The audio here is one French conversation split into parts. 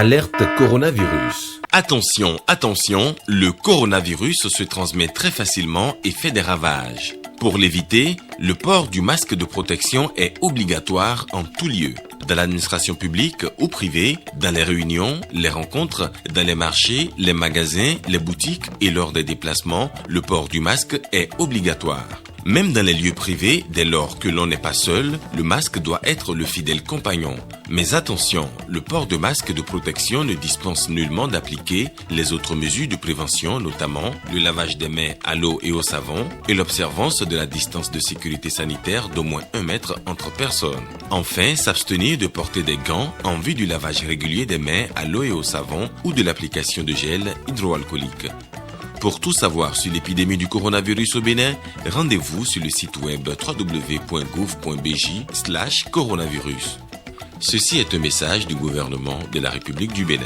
Alerte coronavirus. Attention, attention, le coronavirus se transmet très facilement et fait des ravages. Pour l'éviter, le port du masque de protection est obligatoire en tout lieu. Dans l'administration publique ou privée, dans les réunions, les rencontres, dans les marchés, les magasins, les boutiques et lors des déplacements, le port du masque est obligatoire. Même dans les lieux privés, dès lors que l'on n'est pas seul, le masque doit être le fidèle compagnon. Mais attention, le port de masque de protection ne dispense nullement d'appliquer les autres mesures de prévention, notamment le lavage des mains à l'eau et au savon et l'observance de la distance de sécurité sanitaire d'au moins 1 mètre entre personnes. Enfin, s'abstenir de porter des gants en vue du lavage régulier des mains à l'eau et au savon ou de l'application de gel hydroalcoolique. Pour tout savoir sur l'épidémie du coronavirus au Bénin, rendez-vous sur le site web www.gouv.bj/coronavirus. Ceci est un message du gouvernement de la République du Bénin.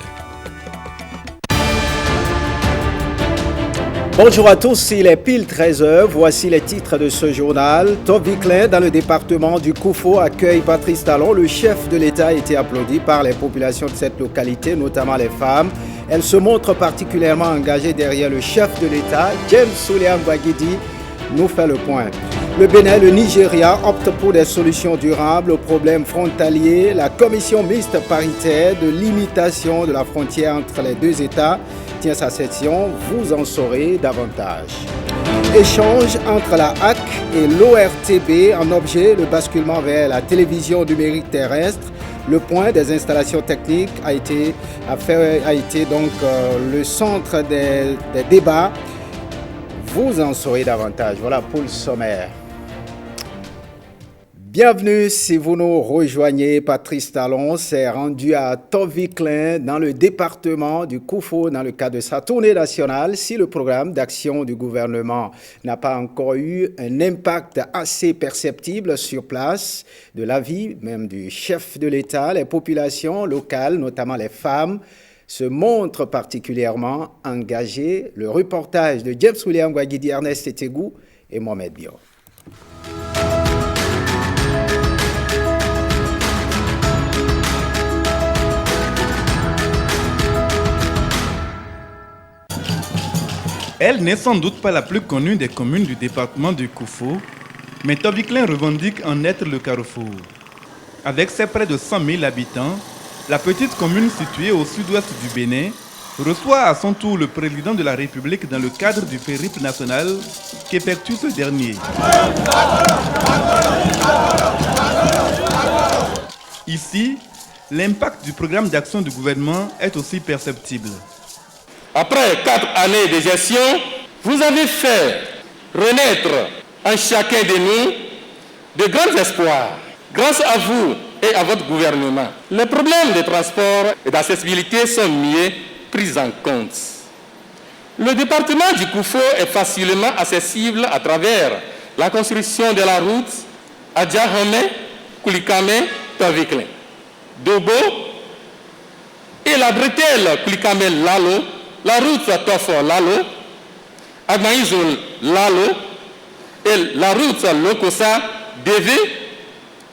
Bonjour à tous, il est pile 13h. Voici les titres de ce journal. Top Viclin, dans le département du Koufo, accueille Patrice Talon. Le chef de l'État a été applaudi par les populations de cette localité, notamment les femmes. Elle se montre particulièrement engagée derrière le chef de l'État, James Souleymane Baguidi, nous fait le point. Le Bénin et le Nigeria optent pour des solutions durables aux problèmes frontaliers. La commission mixte paritaire de limitation de la frontière entre les deux États tient sa session. Vous en saurez davantage. Échange entre la HAC et l'ORTB en objet le basculement vers la télévision numérique terrestre. Le point des installations techniques a été donc le centre des débats. Vous en saurez davantage. Voilà pour le sommaire. Bienvenue si vous nous rejoignez. Patrice Talon s'est rendu à Top-Viclin dans le département du Koufo dans le cadre de sa tournée nationale. Si le programme d'action du gouvernement n'a pas encore eu un impact assez perceptible sur place de la vie même du chef de l'État, les populations locales, notamment les femmes, se montrent particulièrement engagées. Le reportage de James Souleymane Baguidi, Ernest Etegou et Mohamed Bio. Elle n'est sans doute pas la plus connue des communes du département du Koufo, mais Top-Viclin revendique en être le carrefour. Avec ses près de 100 000 habitants, la petite commune située au sud-ouest du Bénin reçoit à son tour le président de la République dans le cadre du périple national qu'effectue ce dernier. Ici, l'impact du programme d'action du gouvernement est aussi perceptible. Après 4 années de gestion, vous avez fait renaître en chacun de nous de grands espoirs. Grâce à vous et à votre gouvernement, les problèmes de transport et d'accessibilité sont mieux pris en compte. Le département du Koufo est facilement accessible à travers la construction de la route Adjahome, Koulikame, Top-Viclin, Dobo et la bretelle Koulikame-Lalo, la route Tofo-Lalo, Agmaïzoul-Lalo et la route Lokosa-Deve,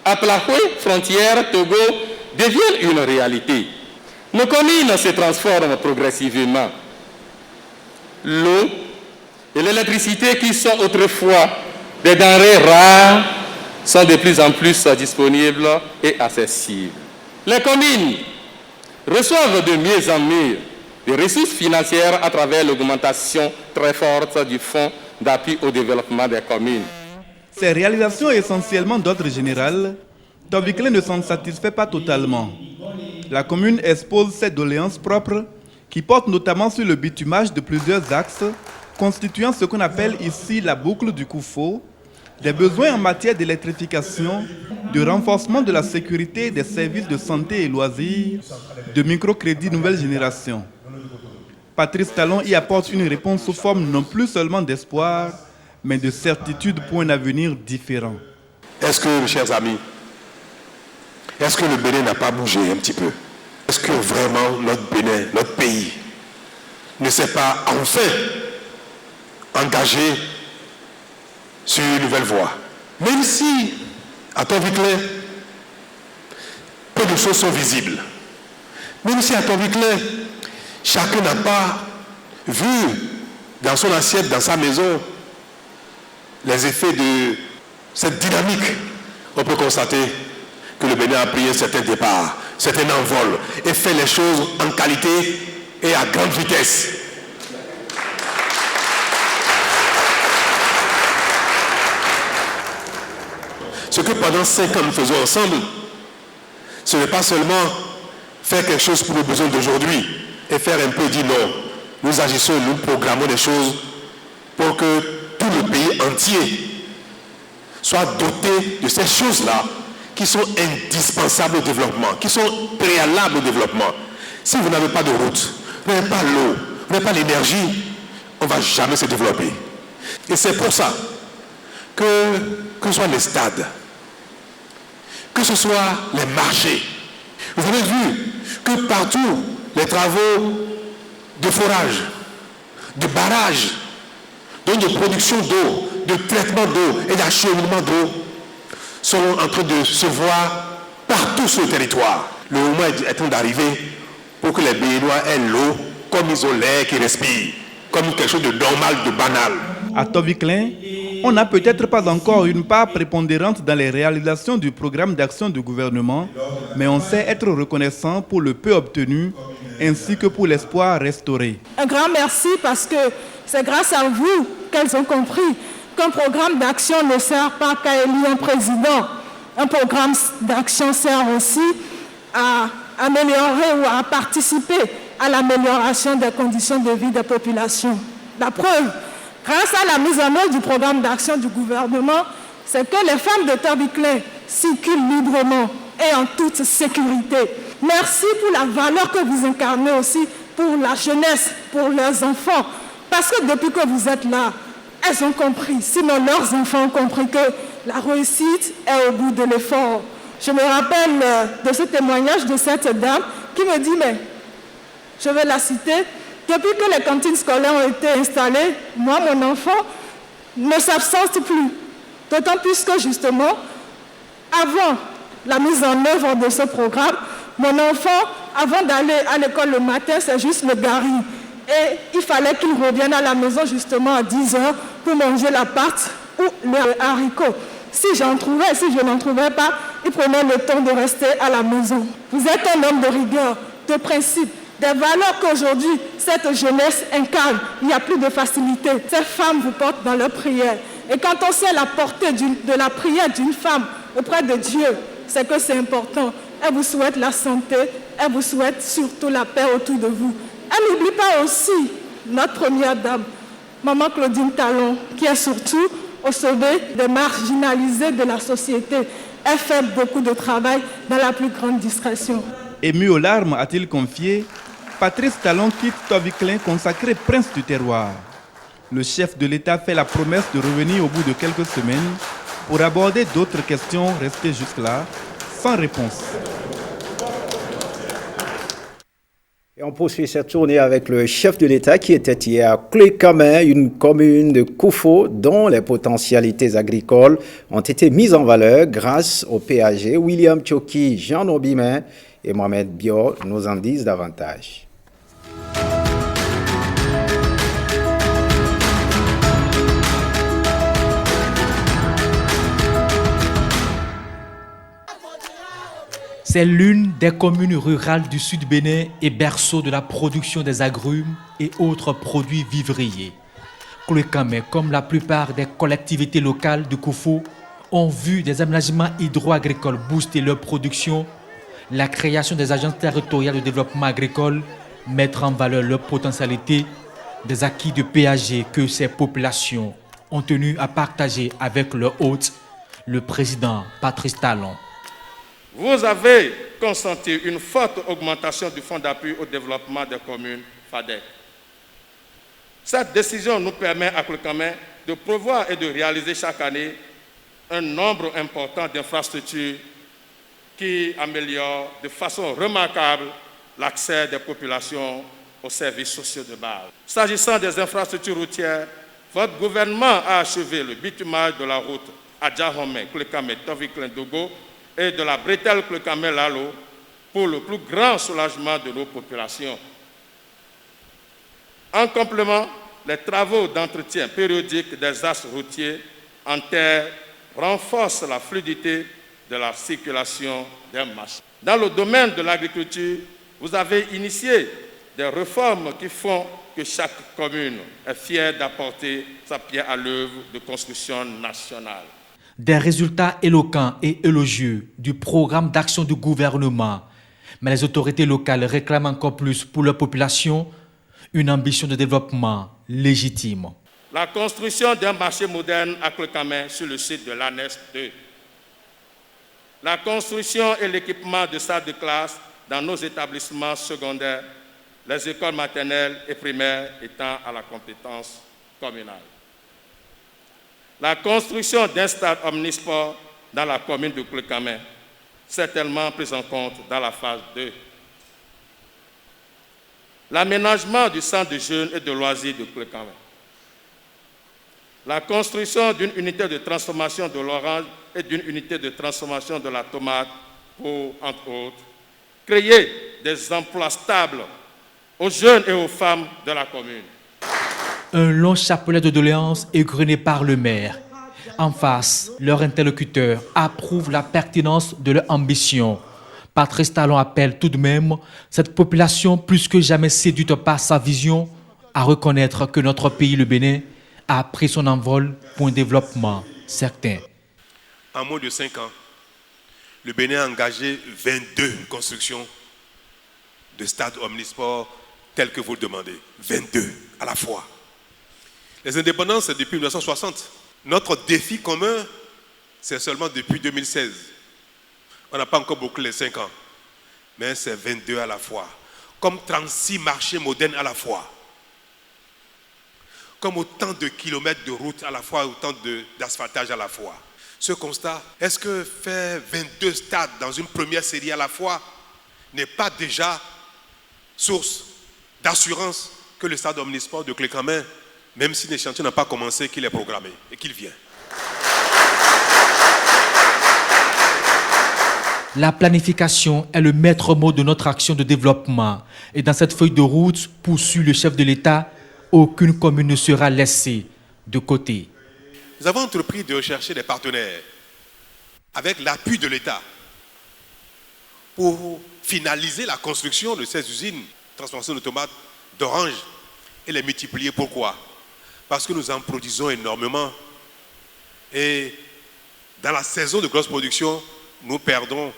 Aplahoué, frontière Togo, deviennent une réalité. Nos communes se transforment progressivement. L'eau et l'électricité, qui sont autrefois des denrées rares, sont de plus en plus disponibles et accessibles. Les communes reçoivent de mieux en mieux des ressources financières à travers l'augmentation très forte du fonds d'appui au développement des communes. Ces réalisations essentiellement d'ordre général, Top-Viclin ne s'en satisfait pas totalement. La commune expose ses doléances propres qui portent notamment sur le bitumage de plusieurs axes, constituant ce qu'on appelle ici la boucle du Koufo, des besoins en matière d'électrification, de renforcement de la sécurité des services de santé et loisirs, de microcrédits nouvelle génération. Patrice Talon y apporte une réponse sous forme non plus seulement d'espoir, mais de certitude pour un avenir différent. Est-ce que, chers amis, est-ce que le Bénin n'a pas bougé un petit peu? Est-ce que vraiment notre Bénin, notre pays, ne s'est pas enfin engagé sur une nouvelle voie? Même si, à Top-Viclin, peu de choses sont visibles, Même si à Tobiclin, chacun n'a pas vu dans son assiette, dans sa maison, les effets de cette dynamique, on peut constater que le Bénin a pris un certain départ, un certain envol et fait les choses en qualité et à grande vitesse. Ce que pendant 5 ans nous faisons ensemble, ce n'est pas seulement faire quelque chose pour les besoins d'aujourd'hui et faire un peu dire non. Nous agissons, nous programmons des choses pour que tout le pays entier soit doté de ces choses-là qui sont indispensables au développement, qui sont préalables au développement. Si vous n'avez pas de route, vous n'avez pas l'eau, vous n'avez pas l'énergie, on ne va jamais se développer. Et c'est pour ça que ce soit les stades, que ce soit les marchés, vous avez vu que partout, les travaux de forage, de barrage, donc de production d'eau, de traitement d'eau et d'acheminement d'eau sont en train de se voir partout sur le territoire. Le moment est en train d'arriver pour que les Béninois aient l'eau comme ils ont l'air qui respirent, comme quelque chose de normal, de banal. À Tobiclin, on n'a peut-être pas encore une part prépondérante dans les réalisations du programme d'action du gouvernement, mais on sait être reconnaissant pour le peu obtenu ainsi que pour l'espoir restauré. Un grand merci parce que c'est grâce à vous qu'elles ont compris qu'un programme d'action ne sert pas qu'à élire un président. Un programme d'action sert aussi à améliorer ou à participer à l'amélioration des conditions de vie des populations. La preuve, grâce à la mise en œuvre du programme d'action du gouvernement, c'est que les femmes de Tobiclin circulent librement et en toute sécurité. Merci pour la valeur que vous incarnez aussi pour la jeunesse, pour leurs enfants. Parce que depuis que vous êtes là, elles ont compris, sinon leurs enfants ont compris que la réussite est au bout de l'effort. Je me rappelle de ce témoignage de cette dame qui me dit, mais je vais la citer, depuis que les cantines scolaires ont été installées, moi, mon enfant ne s'absente plus. D'autant plus que justement, avant la mise en œuvre de ce programme, mon enfant, avant d'aller à l'école le matin, c'est juste le gari. Et il fallait qu'il revienne à la maison justement à 10 h pour manger la pâte ou les haricots. Si j'en trouvais, si je n'en trouvais pas, il prenait le temps de rester à la maison. Vous êtes un homme de rigueur, de principe, des valeurs qu'aujourd'hui cette jeunesse incarne. Il n'y a plus de facilité. Ces femmes vous portent dans leurs prières. Et quand on sait la portée de la prière d'une femme auprès de Dieu, c'est que c'est important. Elle vous souhaite la santé, elle vous souhaite surtout la paix autour de vous. Elle n'oublie pas aussi notre première dame, Maman Claudine Talon, qui est surtout au sommet des marginalisés de la société. Elle fait beaucoup de travail dans la plus grande discrétion. Ému aux larmes, a-t-il confié, Patrice Talon quitte Tobiclin consacré prince du terroir. Le chef de l'État fait la promesse de revenir au bout de quelques semaines pour aborder d'autres questions restées jusque-là sans réponse. Et on poursuit cette tournée avec le chef de l'État qui était hier à Clé-Camin, une commune de Koufo dont les potentialités agricoles ont été mises en valeur grâce au PAG. William Tchoki, Jean Nobimin et Mohamed Bio nous en disent davantage. C'est l'une des communes rurales du Sud Bénin et berceau de la production des agrumes et autres produits vivriers. Clé-Camin, comme la plupart des collectivités locales de Koufo, ont vu des aménagements hydro-agricoles booster leur production, la création des agences territoriales de développement agricole, mettre en valeur leur potentialité, des acquis de PAG que ces populations ont tenu à partager avec leur hôte, le président Patrice Talon. Vous avez consenti une forte augmentation du fonds d'appui au développement des communes FADEC. Cette décision nous permet à Clé-Camin de prévoir et de réaliser chaque année un nombre important d'infrastructures qui améliorent de façon remarquable l'accès des populations aux services sociaux de base. S'agissant des infrastructures routières, votre gouvernement a achevé le bitumage de la route Adjahomé, Clé-Camin, Tobiclin, Dogo et de la bretelle Clé-Camin-Lalo pour le plus grand soulagement de nos populations. En complément, les travaux d'entretien périodique des axes routiers en terre renforcent la fluidité de la circulation des marchés. Dans le domaine de l'agriculture, vous avez initié des réformes qui font que chaque commune est fière d'apporter sa pierre à l'œuvre de construction nationale. Des résultats éloquents et élogieux du programme d'action du gouvernement. Mais les autorités locales réclament encore plus pour leur population une ambition de développement légitime. La construction d'un marché moderne à Clocamé sur le site de l'ANES 2. La construction et l'équipement de salles de classe dans nos établissements secondaires, les écoles maternelles et primaires étant à la compétence communale. La construction d'un stade omnisport dans la commune de Clocamé, certainement prise en compte dans la phase 2. L'aménagement du centre de jeunes et de loisirs de Clocamé. La construction d'une unité de transformation de l'orange et d'une unité de transformation de la tomate pour, entre autres, créer des emplois stables aux jeunes et aux femmes de la commune. Un long chapelet de doléances égrené par le maire. En face, leur interlocuteur approuve la pertinence de leur ambition. Patrice Talon appelle tout de même cette population plus que jamais séduite par sa vision à reconnaître que notre pays, le Bénin, a pris son envol pour un développement certain. En moins de 5 ans, le Bénin a engagé 22 constructions de stades omnisports tels que vous le demandez. 22 à la fois. Les indépendances, c'est depuis 1960. Notre défi commun, c'est seulement depuis 2016. On n'a pas encore bouclé les 5 ans. Mais c'est 22 à la fois. Comme 36 marchés modernes à la fois. Comme autant de kilomètres de route à la fois, autant d'asphaltage à la fois. Ce constat, est-ce que faire 22 stades dans une première série à la fois n'est pas déjà source d'assurance que le stade omnisport de Clocamé, même si les chantiers n'ont pas commencé, qu'il est programmé et qu'il vient? La planification est le maître mot de notre action de développement. Et dans cette feuille de route, poursuit le chef de l'État, aucune commune ne sera laissée de côté. Nous avons entrepris de rechercher des partenaires avec l'appui de l'État pour finaliser la construction de ces usines de transformation de tomates, d'oranges et les multiplier. Pourquoi? Parce que nous en produisons énormément et dans la saison de grosse production, nous perdons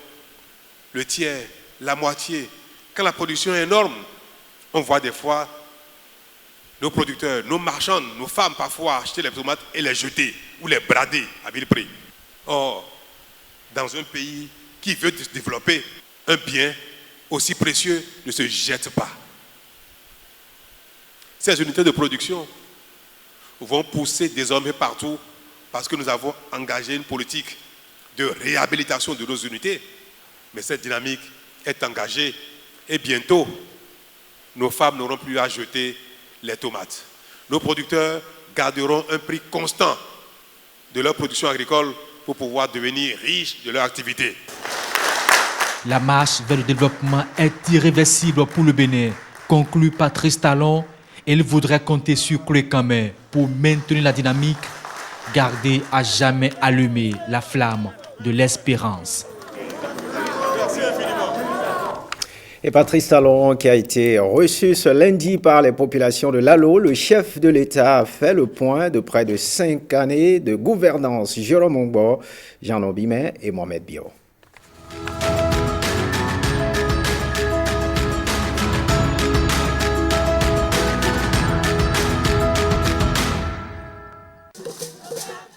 le tiers, la moitié. Quand la production est énorme, on voit des fois nos producteurs, nos marchands, nos femmes parfois acheter les tomates et les jeter ou les brader à vil prix. Or, dans un pays qui veut se développer, un bien aussi précieux ne se jette pas. Ces unités de production vont pousser désormais partout parce que nous avons engagé une politique de réhabilitation de nos unités. Mais cette dynamique est engagée et bientôt, nos femmes n'auront plus à jeter les tomates. Nos producteurs garderont un prix constant de leur production agricole pour pouvoir devenir riches de leur activité. La marche vers le développement est irréversible pour le Bénin, conclut Patrice Talon. Il voudrait compter sur Clocamé pour maintenir la dynamique, garder à jamais allumée la flamme de l'espérance. Et Patrice Talon, qui a été reçu ce lundi par les populations de Lalo, le chef de l'État a fait le point de près de 5 années de gouvernance. Jérôme Ongbo, Jean Obimé et Mohamed Bio.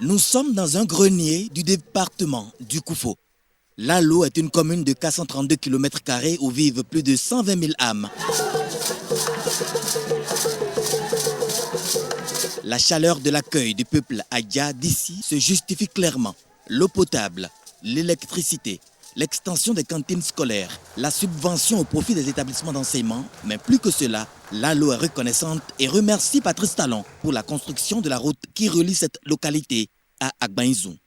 Nous sommes dans un grenier du département du Koufo. Lalo est une commune de 432 km² où vivent plus de 120 000 âmes. La chaleur de l'accueil du peuple Adja d'ici se justifie clairement. L'eau potable, l'électricité, l'extension des cantines scolaires, la subvention au profit des établissements d'enseignement, mais plus que cela, Lalo est reconnaissante et remercie Patrice Talon pour la construction de la route qui relie cette localité à Agbaïzou.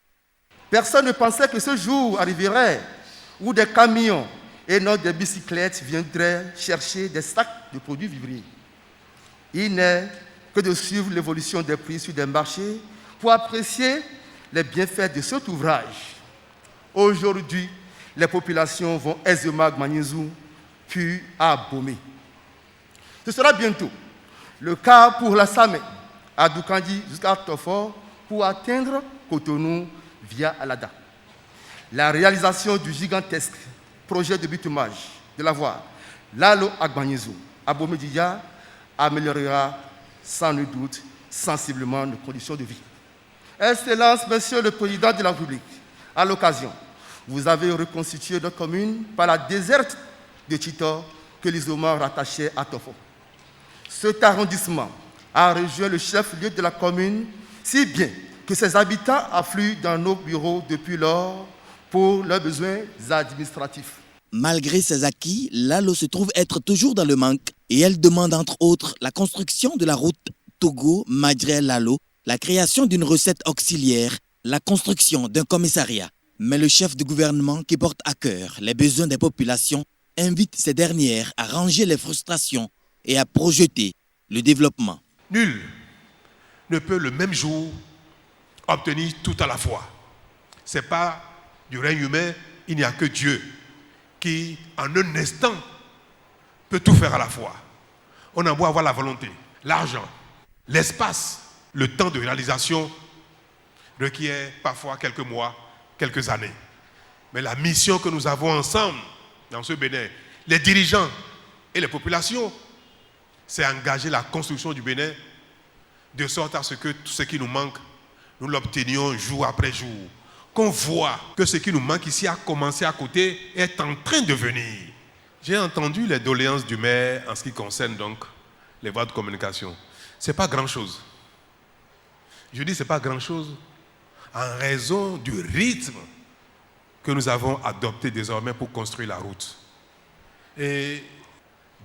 Personne ne pensait que ce jour arriverait où des camions et non des bicyclettes viendraient chercher des sacs de produits vivriers. Il n'est que de suivre l'évolution des prix sur des marchés pour apprécier les bienfaits de cet ouvrage. Aujourd'hui, les populations vont aisément à Agbanyezu, puis à Abomey. Ce sera bientôt le cas pour la Samé, à Doukandi jusqu'à Tofor, pour atteindre Cotonou via Alada. La réalisation du gigantesque projet de bitumage de la voie Lalo-Agbanyezu à Abomey-Dija améliorera sans nul doute sensiblement nos conditions de vie. Excellence, Monsieur le Président de la République, à l'occasion, vous avez reconstitué notre commune par la déserte de Titor que les Omars rattachaient à Tofo. Cet arrondissement a rejoint le chef-lieu de la commune, si bien que ses habitants affluent dans nos bureaux depuis lors pour leurs besoins administratifs. Malgré ses acquis, Lalo se trouve être toujours dans le manque et elle demande entre autres la construction de la route Togo-Madre-Lalo, la création d'une recette auxiliaire, la construction d'un commissariat. Mais le chef du gouvernement qui porte à cœur les besoins des populations invite ces dernières à ranger les frustrations et à projeter le développement. Nul ne peut le même jour obtenir tout à la fois. Ce n'est pas du règne humain, il n'y a que Dieu qui, en un instant, peut tout faire à la fois. On a beau avoir la volonté, l'argent, l'espace, le temps de réalisation requiert parfois quelques mois, quelques années. Mais la mission que nous avons ensemble dans ce Bénin, les dirigeants et les populations, c'est engager la construction du Bénin de sorte à ce que tout ce qui nous manque, nous l'obtenions jour après jour. Qu'on voit que ce qui nous manque ici a commencé à côté et est en train de venir. J'ai entendu les doléances du maire en ce qui concerne donc les voies de communication. Ce n'est pas grand-chose. Je dis ce n'est pas grand-chose en raison du rythme que nous avons adopté désormais pour construire la route. Et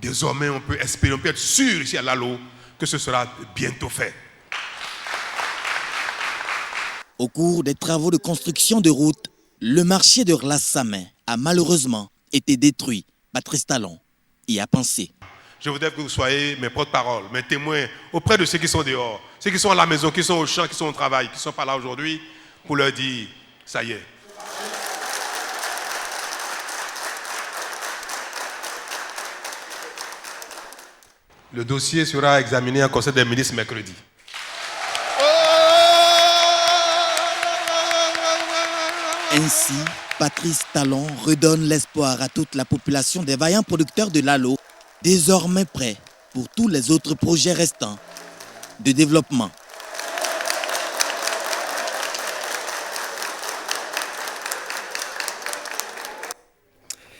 désormais, on peut espérer, on peut être sûr ici à Lalo que ce sera bientôt fait. Au cours des travaux de construction de route, le marché de Rlassamé a malheureusement été détruit. Patrice Talon y a pensé. Je voudrais que vous soyez mes porte-paroles, mes témoins auprès de ceux qui sont dehors, ceux qui sont à la maison, qui sont au champ, qui sont au travail, qui ne sont pas là aujourd'hui, pour leur dire, ça y est. Le dossier sera examiné en Conseil des ministres mercredi. Ainsi, Patrice Talon redonne l'espoir à toute la population des vaillants producteurs de Lalo, désormais prêts pour tous les autres projets restants de développement.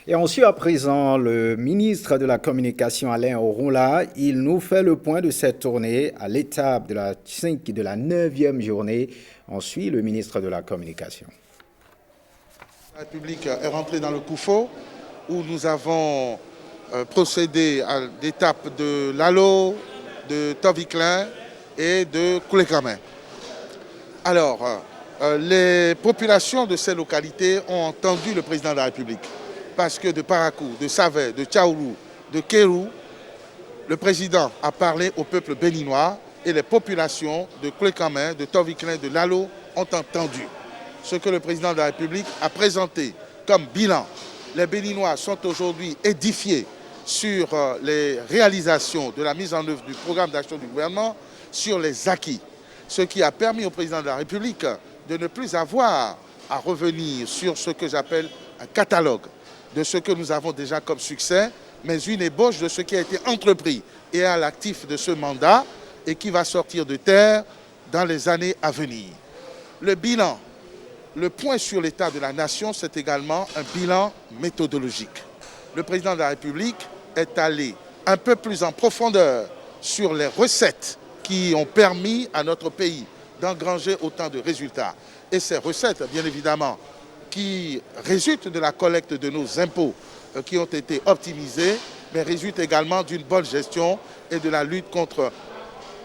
Et on suit à présent le ministre de la Communication Alain Orunla. Il nous fait le point de cette tournée à l'étape de la 9e journée. On suit le ministre de la Communication. La République est rentrée dans le Koufo où nous avons procédé à l'étape de Lalo, de Toviklen et de Koulekame. Alors, les populations de ces localités ont entendu le président de la République. Parce que de Parakou, de Savé, de Tchaourou, de Kérou, le président a parlé au peuple béninois et les populations de Koulekame, de Toviklen, de Lalo ont entendu ce que le président de la République a présenté comme bilan. Les Béninois sont aujourd'hui édifiés sur les réalisations de la mise en œuvre du programme d'action du gouvernement, sur les acquis, ce qui a permis au président de la République de ne plus avoir à revenir sur ce que j'appelle un catalogue de ce que nous avons déjà comme succès, mais une ébauche de ce qui a été entrepris et à l'actif de ce mandat et qui va sortir de terre dans les années à venir. Le bilan, le point sur l'état de la nation, c'est également un bilan méthodologique. Le président de la République est allé un peu plus en profondeur sur les recettes qui ont permis à notre pays d'engranger autant de résultats. Et ces recettes, bien évidemment, qui résultent de la collecte de nos impôts qui ont été optimisés, mais résultent également d'une bonne gestion et de la lutte contre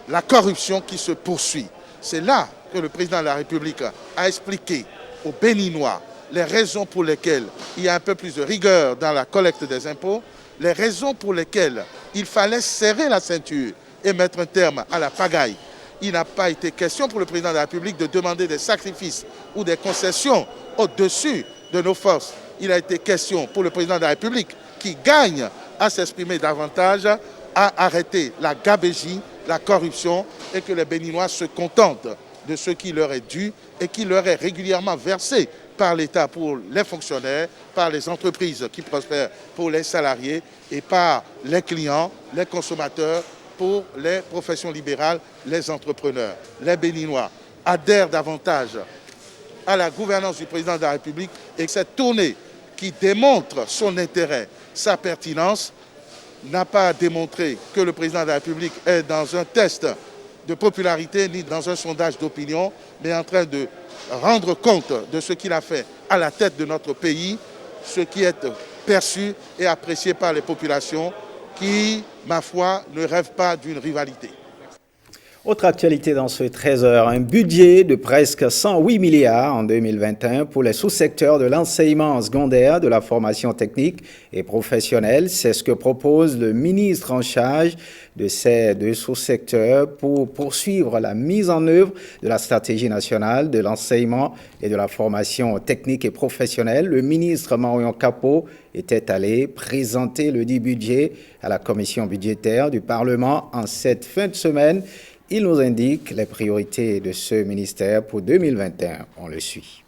la corruption qui se poursuit. C'est là que le président de la République a expliqué aux Béninois les raisons pour lesquelles il y a un peu plus de rigueur dans la collecte des impôts, les raisons pour lesquelles il fallait serrer la ceinture et mettre un terme à la pagaille. Il n'a pas été question pour le président de la République de demander des sacrifices ou des concessions au-dessus de nos forces. Il a été question pour le président de la République qui gagne à s'exprimer davantage, à arrêter la gabégie, la corruption et que les Béninois se contentent de ce qui leur est dû et qui leur est régulièrement versé par l'État pour les fonctionnaires, par les entreprises qui prospèrent pour les salariés et par les clients, les consommateurs, pour les professions libérales, les entrepreneurs. Les Béninois adhèrent davantage à la gouvernance du président de la République et cette tournée qui démontre son intérêt, sa pertinence, n'a pas démontré que le président de la République est dans un test de popularité ni dans un sondage d'opinion, mais en train de rendre compte de ce qu'il a fait à la tête de notre pays, ce qui est perçu et apprécié par les populations qui, ma foi, ne rêvent pas d'une rivalité. Autre actualité dans ce 13h, un budget de presque 108 milliards en 2021 pour les sous-secteurs de l'enseignement secondaire, de la formation technique et professionnelle. C'est ce que propose le ministre en charge de ces deux sous-secteurs pour poursuivre la mise en œuvre de la stratégie nationale de l'enseignement et de la formation technique et professionnelle. Le ministre Marion Capot était allé présenter le dit budget à la commission budgétaire du Parlement en cette fin de semaine. Il nous indique les priorités de ce ministère pour 2021. On le suit.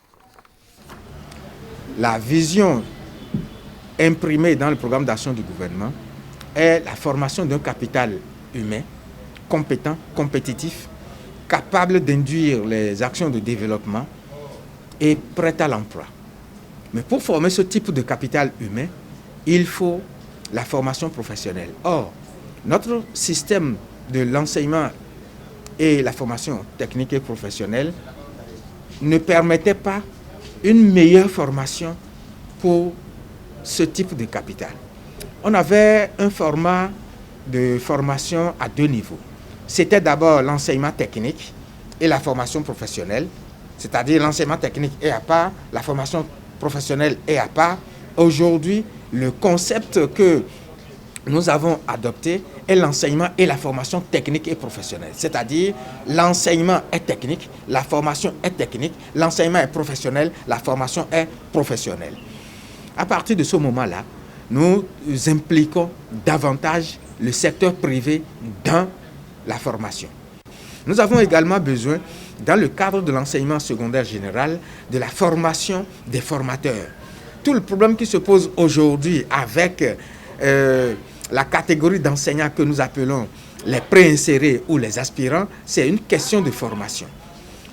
La vision imprimée dans le programme d'action du gouvernement est la formation d'un capital humain, compétent, compétitif, capable d'induire les actions de développement et prêt à l'emploi. Mais pour former ce type de capital humain, il faut la formation professionnelle. Or, notre système de l'enseignement et la formation technique et professionnelle ne permettait pas une meilleure formation pour ce type de capital. On avait un format de formation à deux niveaux. C'était d'abord l'enseignement technique et la formation professionnelle, c'est-à-dire l'enseignement technique est à part, la formation professionnelle est à part. Aujourd'hui, le concept que nous avons adopté est l'enseignement et la formation technique et professionnelle. C'est-à-dire l'enseignement est technique, la formation est technique, l'enseignement est professionnel, la formation est professionnelle. À partir de ce moment-là, nous impliquons davantage le secteur privé dans la formation. Nous avons également besoin, dans le cadre de l'enseignement secondaire général, de la formation des formateurs. Tout le problème qui se pose aujourd'hui avec la catégorie d'enseignants que nous appelons les préinsérés ou les aspirants, c'est une question de formation.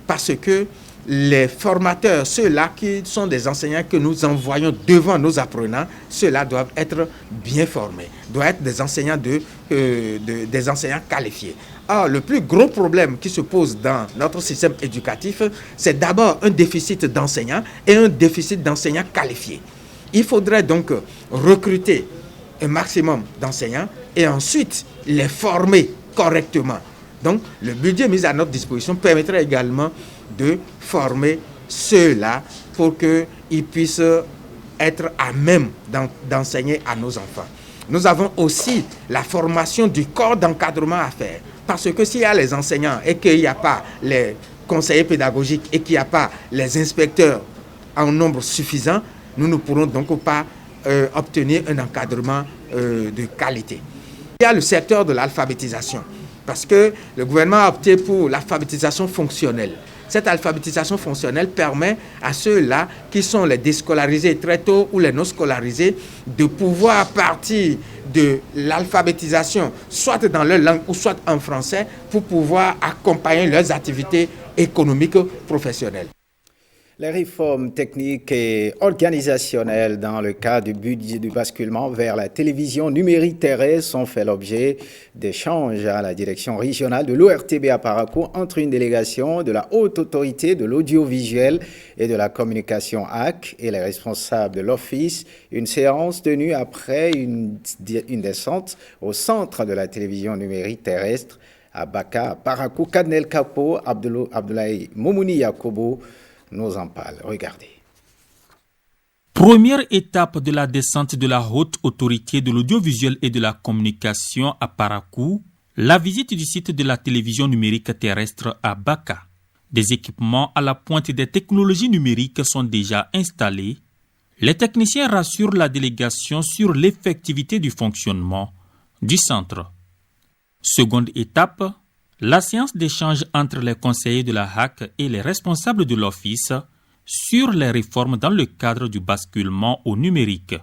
Parce que les formateurs, ceux-là qui sont des enseignants que nous envoyons devant nos apprenants, ceux-là doivent être bien formés, doivent être des enseignants, des enseignants qualifiés. Or, le plus gros problème qui se pose dans notre système éducatif, c'est d'abord un déficit d'enseignants et un déficit d'enseignants qualifiés. Il faudrait donc recruter un maximum d'enseignants et ensuite les former correctement. Donc, le budget mis à notre disposition permettrait également de former ceux-là pour qu'ils puissent être à même d'enseigner à nos enfants. Nous avons aussi la formation du corps d'encadrement à faire. Parce que s'il y a les enseignants et qu'il n'y a pas les conseillers pédagogiques et qu'il n'y a pas les inspecteurs en nombre suffisant, nous ne pourrons donc pas obtenir un encadrement de qualité. Il y a le secteur de l'alphabétisation, parce que le gouvernement a opté pour l'alphabétisation fonctionnelle. Cette alphabétisation fonctionnelle permet à ceux-là qui sont les déscolarisés très tôt ou les non scolarisés de pouvoir, à partir de l'alphabétisation, soit dans leur langue ou soit en français, pour pouvoir accompagner leurs activités économiques professionnelles. Les réformes techniques et organisationnelles dans le cadre du budget du basculement vers la télévision numérique terrestre ont fait l'objet d'échanges à la direction régionale de l'ORTB à Parakou entre une délégation de la Haute Autorité de l'Audiovisuel et de la Communication AC et les responsables de l'Office. Une séance tenue après une descente au centre de la télévision numérique terrestre à Baka, à Parakou. Kadnel Kapo, Abdoulaye Moumouni Yakobo nous en parle. Regardez. Première étape de la descente de la haute autorité de l'audiovisuel et de la communication à Parakou, la visite du site de la télévision numérique terrestre à Baka. Des équipements à la pointe des technologies numériques sont déjà installés. Les techniciens rassurent la délégation sur l'effectivité du fonctionnement du centre. Seconde étape, la séance d'échange entre les conseillers de la HAC et les responsables de l'office sur les réformes dans le cadre du basculement au numérique.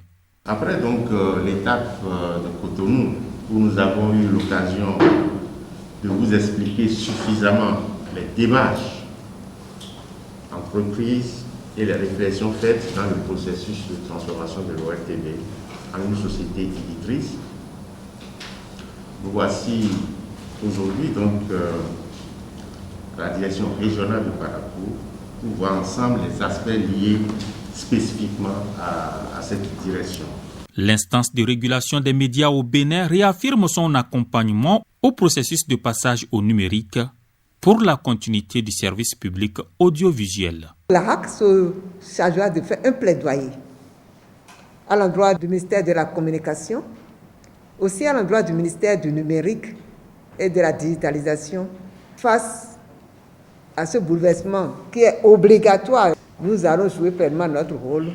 Après donc l'étape de Cotonou, où nous avons eu l'occasion de vous expliquer suffisamment les démarches entreprises et les réflexions faites dans le processus de transformation de l'ORTB en une société éditrice, nous voici aujourd'hui donc la direction régionale de Parakou pour voir ensemble les aspects liés spécifiquement à cette direction. L'instance de régulation des médias au Bénin réaffirme son accompagnement au processus de passage au numérique pour la continuité du service public audiovisuel. La HAC se chargera de faire un plaidoyer à l'endroit du ministère de la Communication, aussi à l'endroit du ministère du Numérique et de la Digitalisation face à ce bouleversement qui est obligatoire. Nous allons jouer pleinement notre rôle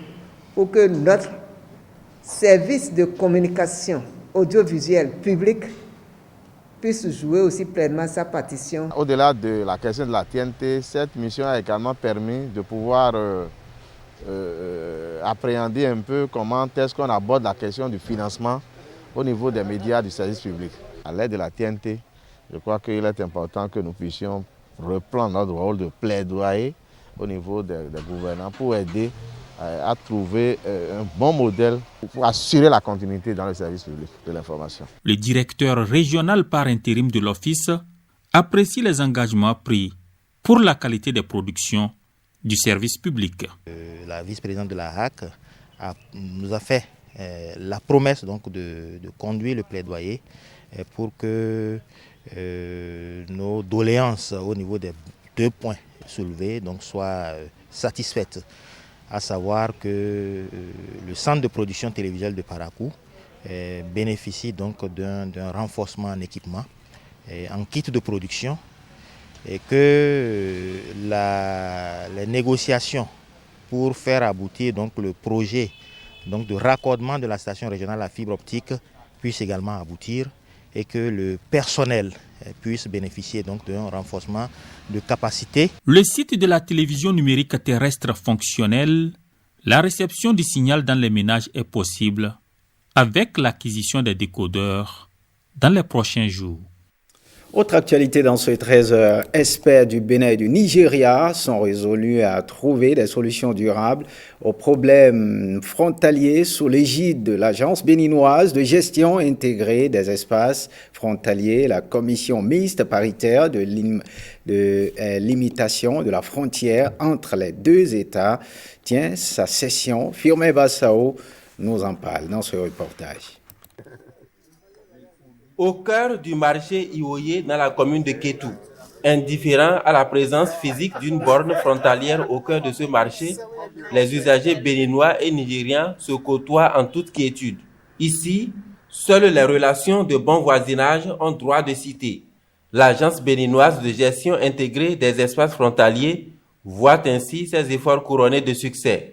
pour que notre service de communication audiovisuelle publique puisse jouer aussi pleinement sa partition. Au-delà de la question de la TNT, cette mission a également permis de pouvoir appréhender un peu comment est-ce qu'on aborde la question du financement au niveau des médias du service public. À l'aide de la TNT, je crois qu'il est important que nous puissions reprendre notre rôle de plaidoyer au niveau des gouvernants pour aider à trouver un bon modèle pour assurer la continuité dans le service public de l'information. Le directeur régional par intérim de l'office apprécie les engagements pris pour la qualité des productions du service public. La vice-présidente de la HAC nous a fait la promesse donc de conduire le plaidoyer pour que nos doléances au niveau des 2 points soulevés donc soient satisfaites, à savoir que le centre de production télévisuelle de Parakou bénéficie donc d'un renforcement en équipement, en kit de production, et que les négociations pour faire aboutir donc le projet donc de raccordement de la station régionale à fibre optique puissent également aboutir, et que le personnel puisse bénéficier donc d'un renforcement de capacité. Le site de la télévision numérique terrestre fonctionnel, la réception du signal dans les ménages est possible avec l'acquisition des décodeurs dans les prochains jours. Autre actualité dans ce 13h, experts du Bénin et du Nigeria sont résolus à trouver des solutions durables aux problèmes frontaliers sous l'égide de l'Agence béninoise de gestion intégrée des espaces frontaliers, la commission mixte paritaire de limitation de la frontière entre les 2 États tient sa session. Firmin Bassao nous en parle dans ce reportage. Au cœur du marché Iwoye dans la commune de Kétou, indifférent à la présence physique d'une borne frontalière au cœur de ce marché, les usagers béninois et nigérians se côtoient en toute quiétude. Ici, seules les relations de bon voisinage ont droit de cité. L'agence béninoise de gestion intégrée des espaces frontaliers voit ainsi ses efforts couronnés de succès.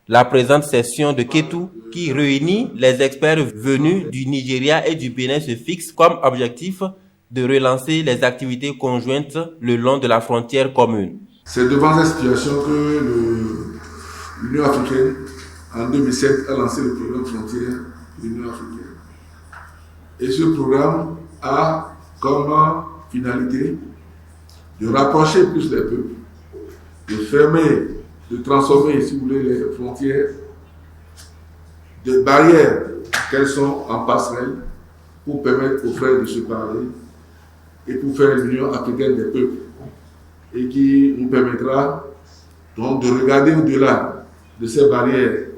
La présente session de Kétou, qui réunit les experts venus du Nigeria et du Bénin, se fixe comme objectif de relancer les activités conjointes le long de la frontière commune. C'est devant cette situation que l'Union africaine, en 2007, a lancé le programme Frontières de l'Union africaine. Et ce programme a comme finalité de rapprocher plus les peuples, de fermer, de transformer, si vous voulez, les frontières de barrières qu'elles sont en passerelle pour permettre aux frères de se parler et pour faire l'Union africaine des peuples, et qui nous permettra donc de regarder au-delà de ces barrières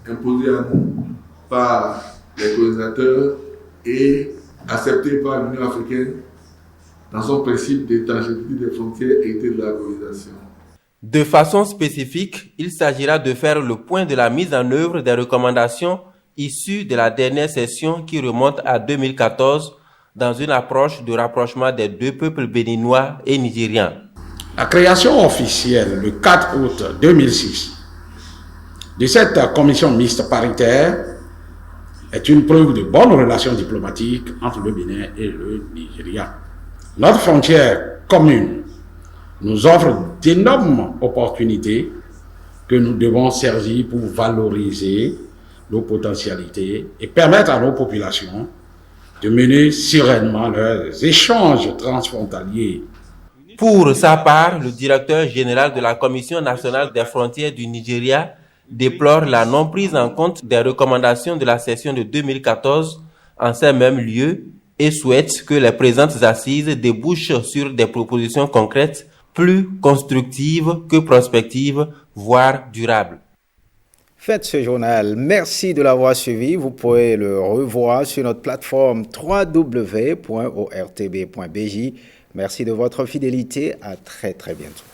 imposées à nous par les colonisateurs et acceptées par l'Union africaine dans son principe d'étanchéité des frontières et de la colonisation. De façon spécifique, il s'agira de faire le point de la mise en œuvre des recommandations issues de la dernière session qui remonte à 2014 dans une approche de rapprochement des deux peuples béninois et nigérians. La création officielle le 4 août 2006 de cette commission mixte paritaire est une preuve de bonnes relations diplomatiques entre le Bénin et le Nigeria. Notre frontière commune nous offre d'énormes opportunités que nous devons saisir pour valoriser nos potentialités et permettre à nos populations de mener sereinement leurs échanges transfrontaliers. Pour sa part, le directeur général de la Commission nationale des frontières du Nigeria déplore la non prise en compte des recommandations de la session de 2014 en ces mêmes lieux et souhaite que les présentes assises débouchent sur des propositions concrètes plus constructives que prospectives, voire durables. Faites ce journal. Merci de l'avoir suivi. Vous pouvez le revoir sur notre plateforme www.ortb.bj. Merci de votre fidélité. À très bientôt.